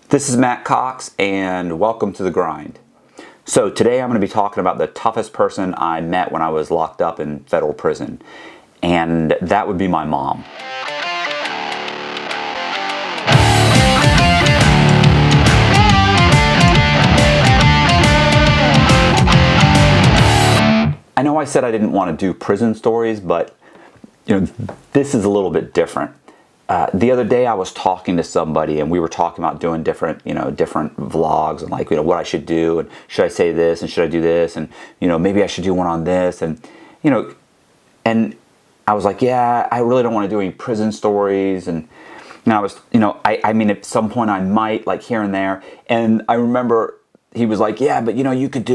This is Matt Cox, and welcome to The Grind. So today I'm going to be talking about the toughest person I met when I was locked up in federal prison, and that would be my mom. I know I said I didn't want to do prison stories, but this is a little bit different. The other day I was talking to somebody and we were talking about doing different vlogs and what I should do, and should I say this and should I do this, and maybe I should do one on this, and and I was like, yeah, I really don't want to do any prison stories, and I was, I mean at some point I might, like here and there, and I remember he was like, yeah, but you could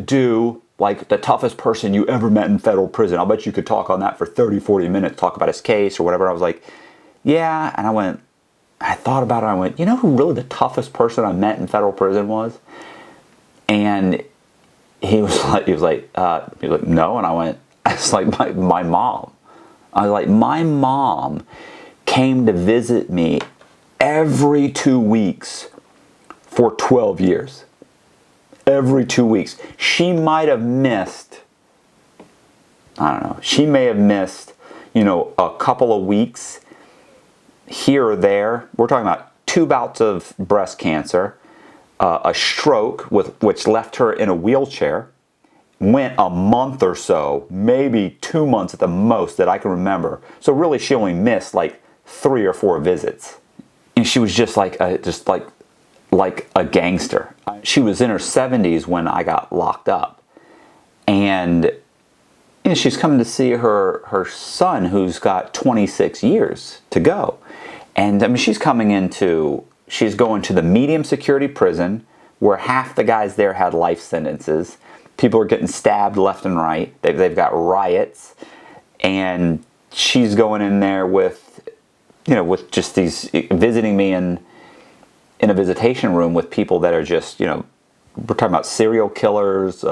do like the toughest person you ever met in federal prison. I'll bet you could talk on that for 30-40 minutes, talk about his case or whatever. I was like, yeah, and I thought about it, I went, who really the toughest person I met in federal prison was? And he was like, no, and I went, it's like my mom. I was like, my mom came to visit me every 2 weeks for 12 years. Every 2 weeks. She might have missed, I don't know, she may have missed, a couple of weeks here or there. We're talking about 2 bouts of breast cancer, a stroke which left her in a wheelchair, went a month or so, maybe 2 months at the most that I can remember. So really she only missed like 3 or 4 visits. And she was just like a gangster. She was in her 70s when I got locked up. And she's coming to see her son, who's got 26 years to go. And I mean, she's going to the medium security prison where half the guys there had life sentences. People are getting stabbed left and right. They've got riots. And she's going in there with just these, visiting me in a visitation room with people that are just, we're talking about serial killers,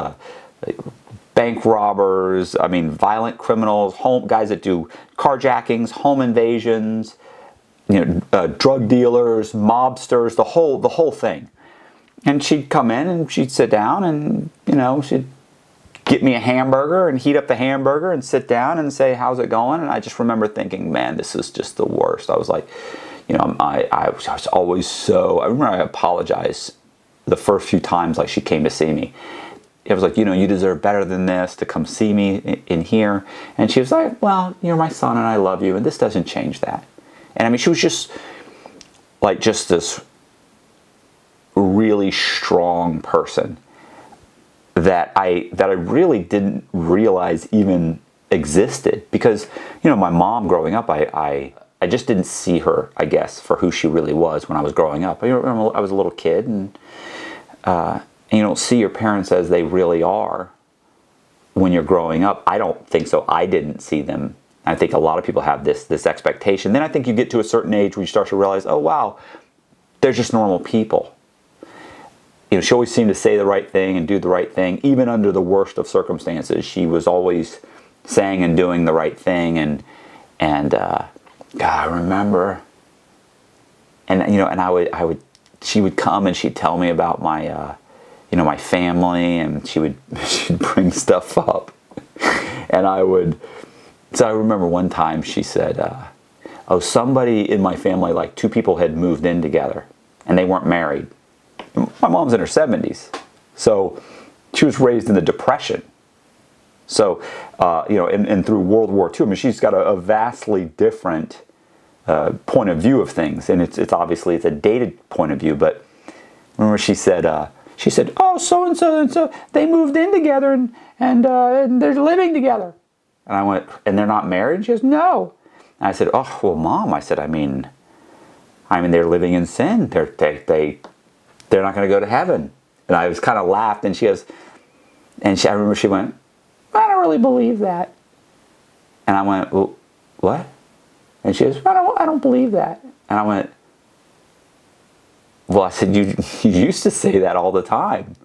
bank robbers, I mean, violent criminals, guys that do carjackings, home invasions, drug dealers, mobsters, the whole thing. And she'd come in and she'd sit down and, she'd get me a hamburger and heat up the hamburger and sit down and say, how's it going? And I just remember thinking, man, this is just the worst. I was like, I was always so, I remember I apologized the first few times like she came to see me. It was like, you deserve better than this, to come see me in here. And she was like, well, you're my son and I love you and this doesn't change that. And I mean, she was just this really strong person that I really didn't realize even existed, because my mom growing up, I just didn't see her, I guess, for who she really was when I was growing up. I was a little kid, and you don't see your parents as they really are when you're growing up. I don't think so. I didn't see them. I think a lot of people have this expectation. Then I think you get to a certain age where you start to realize, oh wow, they're just normal people. She always seemed to say the right thing and do the right thing, even under the worst of circumstances. She was always saying and doing the right thing, and God, I remember, and and she would come and she'd tell me about my my family, and she'd bring stuff up, and so I remember one time she said, oh, somebody in my family, like 2 people had moved in together and they weren't married. My mom's in her 70s, so she was raised in the Depression. So, and through World War II, I mean, she's got a vastly different point of view of things, and it's obviously a dated point of view. But remember, she said, oh, so and so, they moved in together and they're living together. And I went, and they're not married? She goes, no. And I said, oh, well, Mom, I said, I mean, they're living in sin. They're not going to go to heaven. And I was kind of laughed, and she goes, I remember she went, I don't really believe that. And I went, well, what? And she goes, I don't believe that. And I went, well, I said, you used to say that all the time.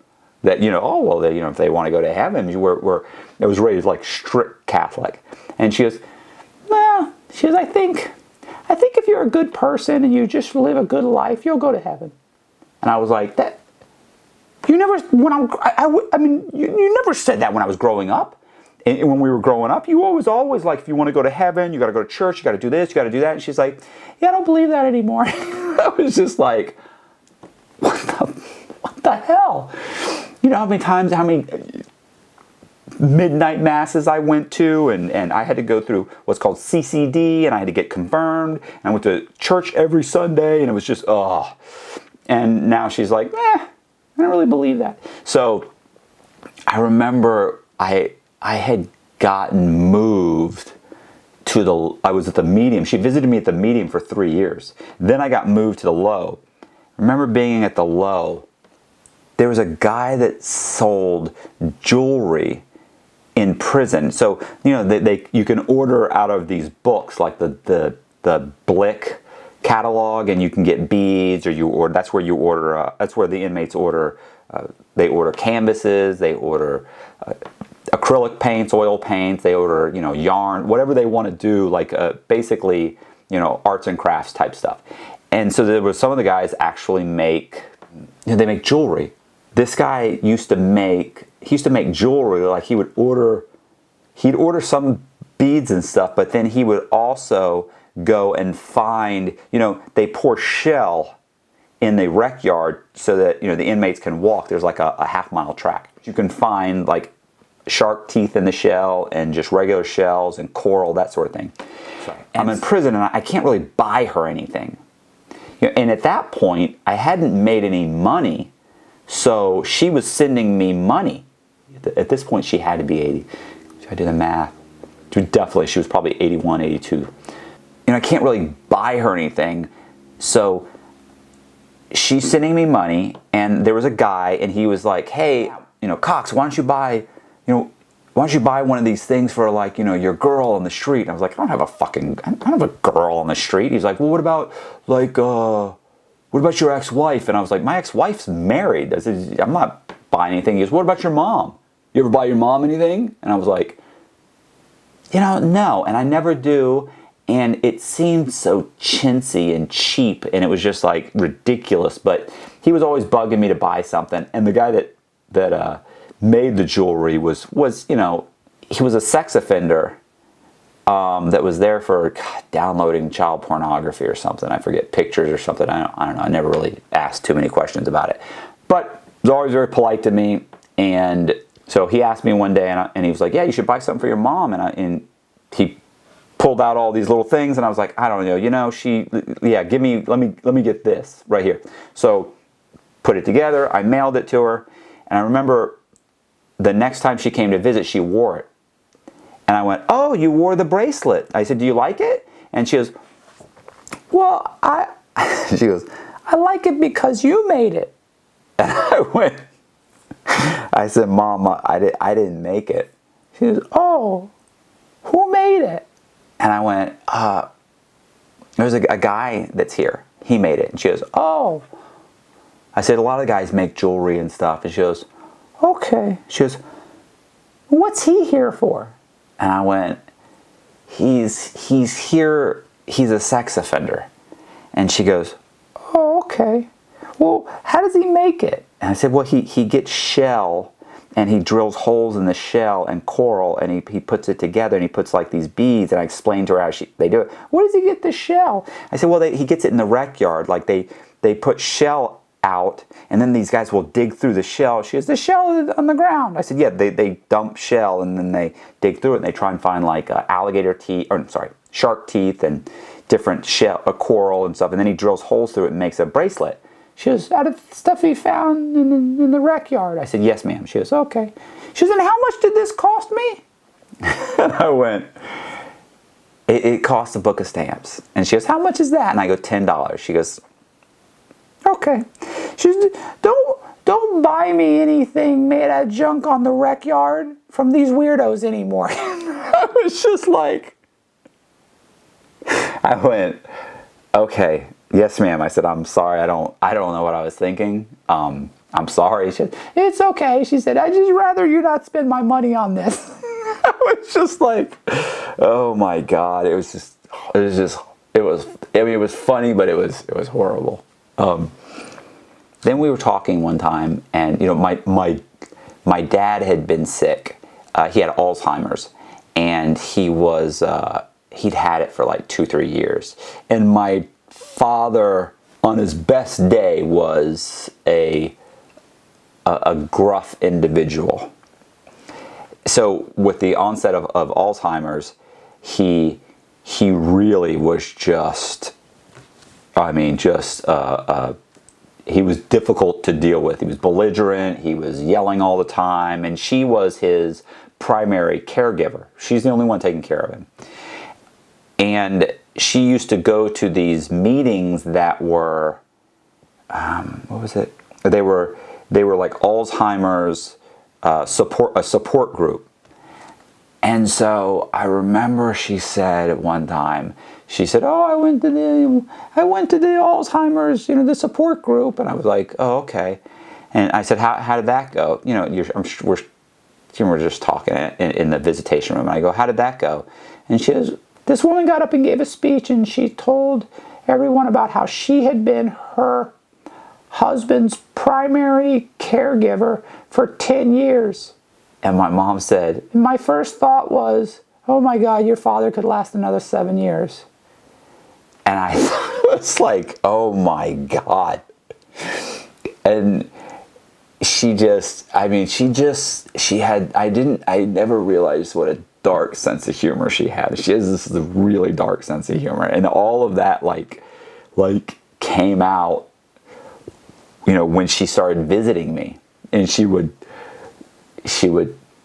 That, oh, well, if they want to go to heaven, I was raised like strict Catholic. And she goes, well, I think if you're a good person and you just live a good life, you'll go to heaven. And I was like, that, you never, when I mean, you never said that when I was growing up. And when we were growing up, you always like, if you want to go to heaven, you got to go to church, you got to do this, you got to do that. And she's like, yeah, I don't believe that anymore. I was just like, what the hell? You know how many midnight masses I went to, and I had to go through what's called CCD, and I had to get confirmed, and I went to church every Sunday, and it was just, oh. And now she's like, I don't really believe that. So I remember I had gotten moved to I was at the medium. She visited me at the medium for 3 years. Then I got moved to the low. I remember being at the low. There was a guy that sold jewelry in prison. So, you know, you can order out of these books, like the Blick catalog, and you can get beads, or that's where you order. That's where the inmates order. They order canvases. They order acrylic paints, oil paints. They order, you know, yarn, whatever they want to do. Like basically, you know, arts and crafts type stuff. And so there was some of the guys actually make. You know, they make jewelry. This guy used to make jewelry. Like he'd order some beads and stuff, but then he would also go and find, you know, they pour shell in the rec yard so that, you know, the inmates can walk. There's like a half-mile track. You can find like shark teeth in the shell and just regular shells and coral, that sort of thing. Sorry. I'm in prison and I can't really buy her anything. You know, and at that point, I hadn't made any money. So she was sending me money. At this point, she had to be 80. So I did the math. Definitely, she was probably 81, 82. You know, I can't really buy her anything. So she's sending me money, and there was a guy, and he was like, hey, you know, Cox, why don't you buy one of these things for, like, you know, your girl on the street? And I was like, I don't have a girl on the street. He's like, well, what about, like, what about your ex-wife? And I was like, my ex-wife's married. I said, I'm not buying anything. He goes, what about your mom? You ever buy your mom anything? And I was like, you know, no. And I never do. And it seemed so chintzy and cheap. And it was just like ridiculous. But he was always bugging me to buy something. And the guy that made the jewelry was, you know, he was a sex offender. That was there for downloading child pornography or something. I forget, pictures or something. I don't know. I never really asked too many questions about it. But he was always very polite to me. And so he asked me one day, and he was like, yeah, you should buy something for your mom. And he pulled out all these little things, and I was like, I don't know. You know, let me get this right here. So put it together. I mailed it to her. And I remember the next time she came to visit, she wore it. And I went, oh, you wore the bracelet. I said, do you like it? And she goes, well, she goes, I like it because you made it. And I said, Mom, I didn't make it. She goes, oh, who made it? And I went, there's a guy that's here. He made it. And she goes, oh. I said, a lot of guys make jewelry and stuff. And she goes, okay. She goes, what's he here for? And I went, he's here, he's a sex offender. And she goes, oh, okay. Well, how does he make it? And I said, well, he gets shell, and he drills holes in the shell and coral, and he puts it together, and he puts like these beads, and I explained to her how they do it. Where does he get the shell? I said, well, he gets it in the rec yard. Like they put shell out, and then these guys will dig through the shell. She goes, the shell is on the ground. I said, yeah, they dump shell, and then they dig through it, and they try and find like shark teeth and different shell, coral and stuff, and then he drills holes through it and makes a bracelet. She goes, out of stuff he found in the rec yard. I said, yes, ma'am. She goes, okay. She goes, and how much did this cost me? And I went, it cost a book of stamps. And she goes, how much is that? And I go, $10. She goes, okay. She goes, don't buy me anything made out of junk on the rec yard from these weirdos anymore. I was just like, I went, okay, yes, ma'am. I said, I'm sorry. I don't know what I was thinking. I'm sorry. She said, it's okay. She said, I'd just rather you not spend my money on this. I was just like, oh my God. It was funny, but it was horrible. then we were talking one time, and my dad had been sick. He had Alzheimer's, and he'd had it for like 2-3 years. And my father, on his best day, was a gruff individual. So with the onset of Alzheimer's, he really was just, he was difficult to deal with. He was belligerent, he was yelling all the time, and she was his primary caregiver. She's the only one taking care of him. And she used to go to these meetings that were, what was it? They were like Alzheimer's support group. And so I remember she said at one time, she said, "Oh, I went to the Alzheimer's, the support group." And I was like, "Oh, okay." And I said, "How did that go?" We're just talking in the visitation room. And I go, "How did that go?" And she goes, "This woman got up and gave a speech, and she told everyone about how she had been her husband's primary caregiver for 10 years. And my mom said, "My first thought was, oh my God, your father could last another 7 years." And I was like, oh my God. And I never realized what a dark sense of humor she had. She has this really dark sense of humor. And all of that like came out, when she started visiting me. And she would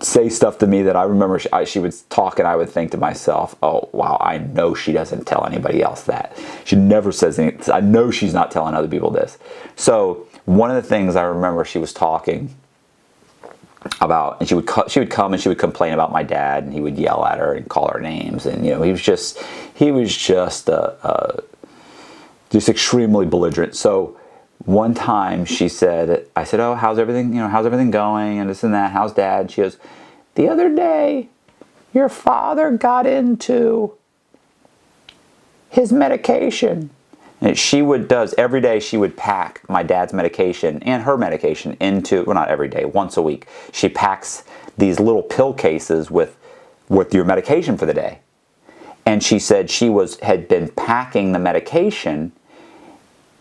say stuff to me that I remember she would talk, and I would think to myself, oh, wow, I know she doesn't tell anybody else that. She never says anything. I know she's not telling other people this. So one of the things I remember she was talking about, and she would come and she would complain about my dad, and he would yell at her and call her names. And, he was just extremely belligerent. So one time I said, "Oh, how's everything going? And this and that. How's Dad?" She goes, "The other day, your father got into his medication." And every day she would pack my dad's medication and her medication into, well, not every day, once a week. She packs these little pill cases with your medication for the day. And she said had been packing the medication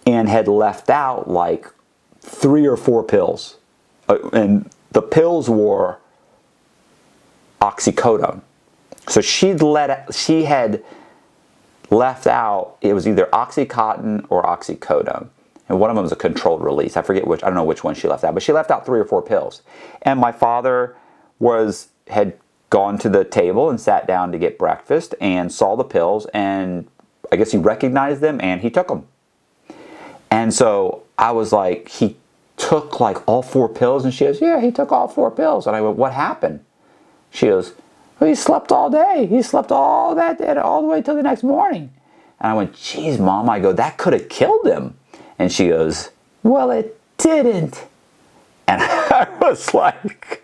and had left out like 3 or 4 pills. And the pills were oxycodone. So she had left out, it was either Oxycontin or oxycodone. And one of them was a controlled release. I don't know which one she left out, but she left out 3 or 4 pills. And my father had gone to the table and sat down to get breakfast and saw the pills, and I guess he recognized them and he took them. And so I was like, "He took like all 4 pills?" And she goes, "Yeah, he took all 4 pills." And I went, "What happened?" She goes, "Well, he slept all day. He slept all that day, all the way till the next morning." And I went, "Geez, Mom," I go, "that could have killed him." And she goes, "Well, it didn't." And I was like,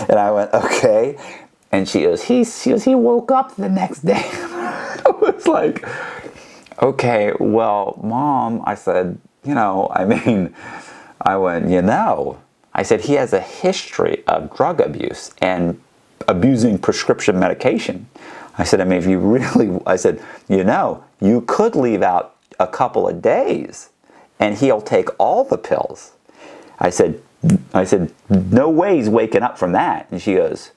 and I went, "Okay." And she goes, he woke up the next day. I was like, "Okay, well, Mom," I said, I went, I said, "He has a history of drug abuse and abusing prescription medication." I said, if you really, I said, you could leave out a couple of days and he'll take all the pills." I said, "No way he's waking up from that." And she goes,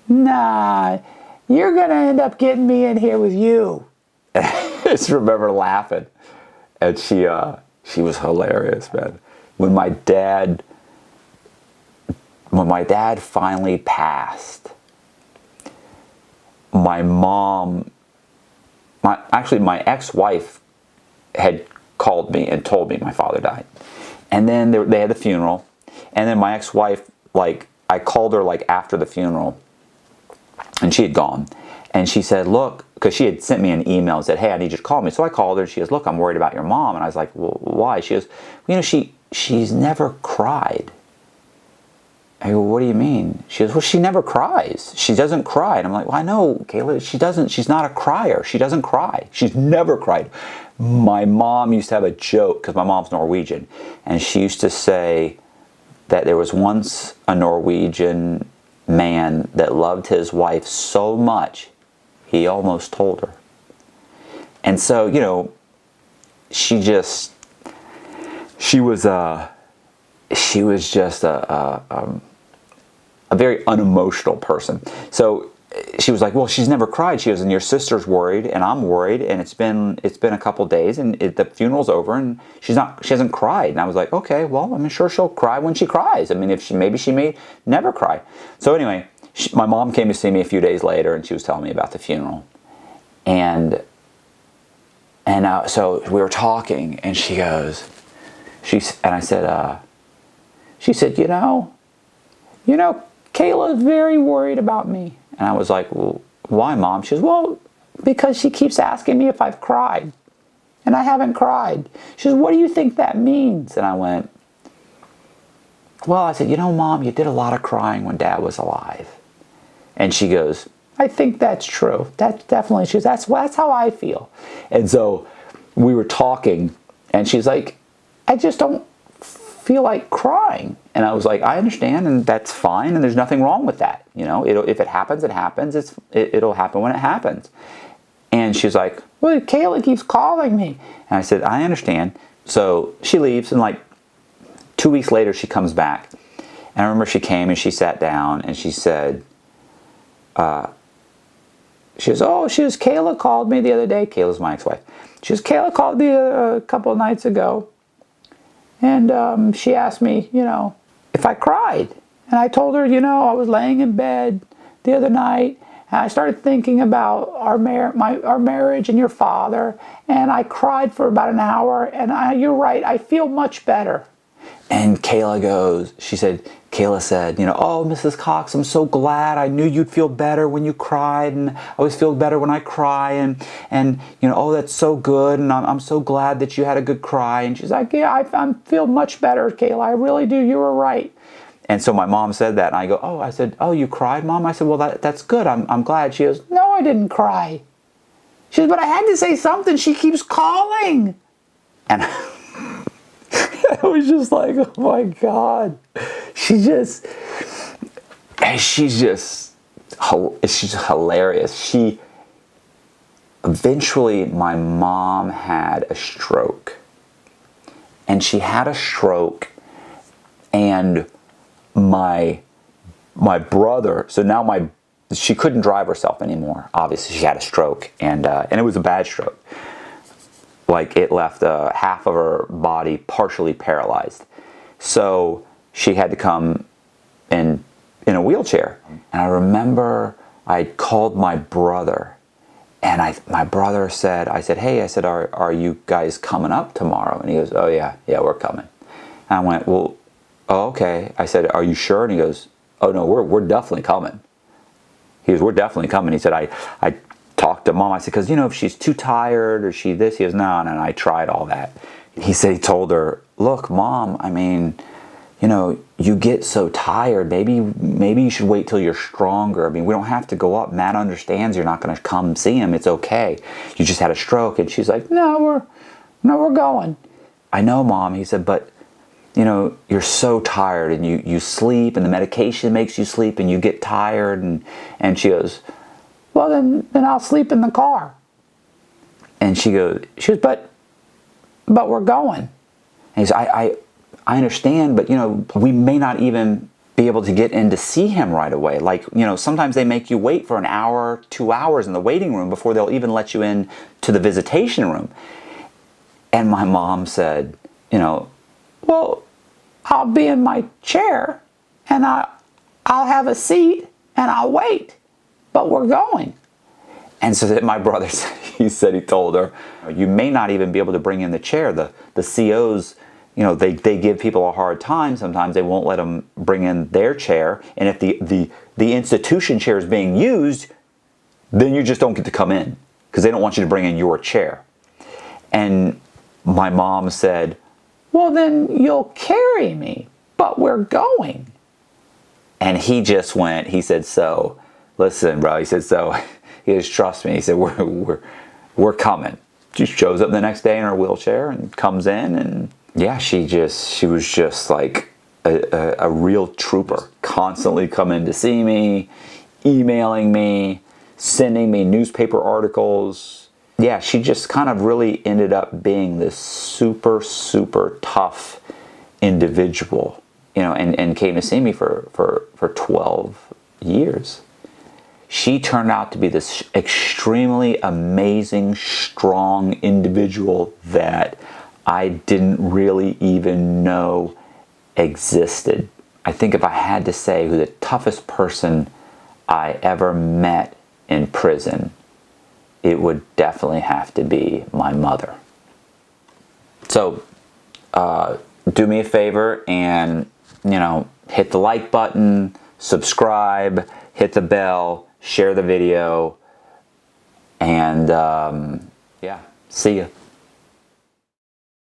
"Nah, you're going to end up getting me in here with you." And I just remember laughing. And she was hilarious, man. When my dad finally passed, my ex-wife had called me and told me my father died. And then they had the funeral. And then my ex-wife, I called her after the funeral, and she had gone. And she said, "Look," because she had sent me an email and said, "Hey, I need you to call me." So I called her, and she goes, "Look, I'm worried about your mom." And I was like, "Well, why?" She goes, "She's never cried." I go, what do you mean? She goes, well, she never cries. She doesn't cry. And I'm like, well, I know, Kayla, she doesn't. She's not a crier. She doesn't cry. She's never cried. My mom used to have a joke, because my mom's Norwegian, and she used to say that there was once a Norwegian man that loved his wife so much, he almost told her. And so, you know, she was just a very unemotional person. So she was like, well, she's never cried. She goes, and your sister's worried, and I'm worried, and it's been a couple days, and the funeral's over, and she hasn't cried. And I was like, okay, well, I'm sure she'll cry when she cries. I mean, maybe she may never cry. So anyway, my mom came to see me a few days later, and she was telling me about the funeral, and so we were talking, and she goes, I said, she said, you know, Kayla's very worried about me. And I was like, well, why, Mom? She goes, well, because she keeps asking me if I've cried. And I haven't cried. She says, what do you think that means? And I went, well, I said, you know, Mom, you did a lot of crying when Dad was alive. And she goes, I think that's true. That's definitely, she goes, that's how I feel. And so we were talking, and she's like, I just don't feel like crying. And I was like, I understand, and that's fine, and there's nothing wrong with that. You know, if it happens, it happens. It'll happen when it happens. And she's like, well, Kayla keeps calling me. And I said, I understand. So she leaves, and like 2 weeks later, she comes back. And I remember she came and she sat down, and she said, Kayla called me the other day. Kayla's my ex-wife. Kayla called me a couple of nights ago. And she asked me, you know, if I cried. And I told her, you know, I was laying in bed the other night, and I started thinking about our marriage and your father, and I cried for about an hour, and you're right, I feel much better. And Kayla said, you know, oh, Mrs. Cox, I'm so glad. I knew you'd feel better when you cried, and I always feel better when I cry, and you know, oh, that's so good, and I'm so glad that you had a good cry. And she's like, yeah, I feel much better, Kayla. I really do. You were right. And so my mom said that, and I said, oh, you cried, Mom? I said, well, that's good. I'm glad. She goes, no, I didn't cry. She says, but I had to say something. She keeps calling. And I was just like, oh my God. She's just hilarious. Eventually, my mom had a stroke. And she had a stroke, and my brother, so now she couldn't drive herself anymore. Obviously, she had a stroke, and it was a bad stroke. Like, it left half of her body partially paralyzed. So she had to come in a wheelchair. And I remember I called my brother, and my brother said, hey, are you guys coming up tomorrow? And he goes, oh yeah, we're coming. And I went, well, oh, okay. I said, are you sure? And he goes, oh no, we're definitely coming. He goes, we're definitely coming. He said, I talked to Mom. I said, because, you know, if she's too tired or she this, he goes, no, and I tried all that. He said, he told her, look, Mom, I mean, you know, you get so tired, maybe you should wait till you're stronger. I mean, we don't have to go up. Matt understands you're not going to come see him. It's okay. You just had a stroke. And she's like, no, we're going. I know, Mom. He said, but, you know, you're so tired, and you sleep, and the medication makes you sleep, and you get tired. And she goes, well, then I'll sleep in the car. And she goes, but we're going. And he says, I understand, but, you know, we may not even be able to get in to see him right away. Like, you know, sometimes they make you wait for an hour, 2 hours in the waiting room before they'll even let you in to the visitation room. And my mom said, you know, well, I'll be in my chair, and I'll have a seat, and I'll wait. But we're going. And so my brother said, he told her, you may not even be able to bring in the chair. The COs, you know, they give people a hard time. Sometimes they won't let them bring in their chair. And if the institution chair is being used, then you just don't get to come in, because they don't want you to bring in your chair. And my mom said, well, then you'll carry me, but we're going. And he just went, he said, so, listen, bro. He said, so, he goes, trust me. He said, we're coming. She shows up the next day in her wheelchair and comes in, and yeah, she was just like a real trooper. Constantly coming to see me, emailing me, sending me newspaper articles. Yeah, she just kind of really ended up being this super, super tough individual, and came to see me for 12 years. She turned out to be this extremely amazing, strong individual that I didn't really even know existed. I think if I had to say who the toughest person I ever met in prison, it would definitely have to be my mother. So, do me a favor and, hit the like button, subscribe, hit the bell, share the video, and yeah, see ya.